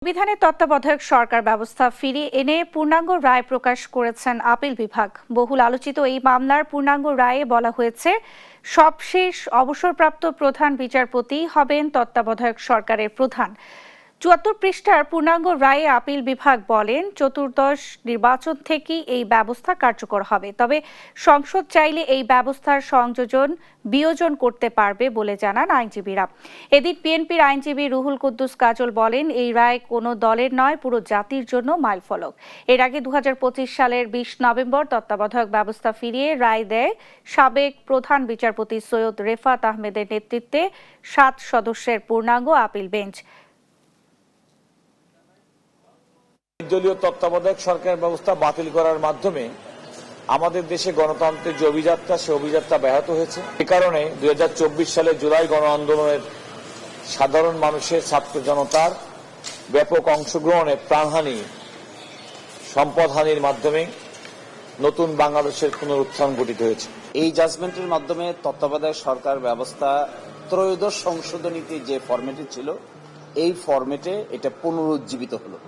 সংবিধানের তত্ত্বাবধায়ক সরকার ব্যবস্থা ফিরিয়ে এনে পূর্ণাঙ্গ রায় প্রকাশ করেছেন আপিল বিভাগ। বহুল আলোচিত এই মামলার পূর্ণাঙ্গ রায়ে বলা হয়েছে, সবশেষ অবসরপ্রাপ্ত প্রধান বিচারপতি হবেন তত্ত্বাবধায়ক সরকারের প্রধান। ৭৪ পৃষ্ঠার পূর্ণাঙ্গ রায়ে আপিল বিভাগ বলেন, চতুর্দশ নির্বাচন থেকেই এই ব্যবস্থা কার্যকর হবে। তবে সংসদ চাইলে এই ব্যবস্থার সংযোজন বিয়োজন করতে পারবে বলে জানান আইনজীবীরা। এদিন বিএনপির আইনজীবী রুহুল কুদ্দুস কাজল বলেন, এই রায় কোনো দলের নয়, পুরো জাতির জন্য মাইলফলক। এর আগে ২০২৫ সালের ২০ নভেম্বর তত্ত্বাবধায়ক ব্যবস্থা ফিরিয়ে রায় দেয় সাবেক প্রধান বিচারপতি সৈয়দ রেফাত আহমেদের নেতৃত্বে ৭ সদস্যের পূর্ণাঙ্গ আপিল বেঞ্চ। দলীয় তত্ত্বাবধায়ক সরকার ব্যবস্থা বাতিল করার মাধ্যমে আমাদের দেশে গণতন্ত্রের যে অভিযাত্রা, সে অভিযাত্রা ব্যাহত হয়েছে। এ কারণে ২০২৪ সালে জুলাই গণ আন্দোলনের সাধারণ মানুষের, ছাত্র জনতার ব্যাপক অংশগ্রহণে প্রাণহানি, সম্পদহানির মাধ্যমে নতুন বাংলাদেশের পুনরুত্থান ঘটিত হয়েছে। এই জাজমেন্টের মাধ্যমে তত্ত্বাবধায়ক সরকার ব্যবস্থা ত্রয়োদশ সংশোধনীতে যে ফরম্যাটে ছিল, এই ফরম্যাটে এটা পুনরুজ্জীবিত হলো।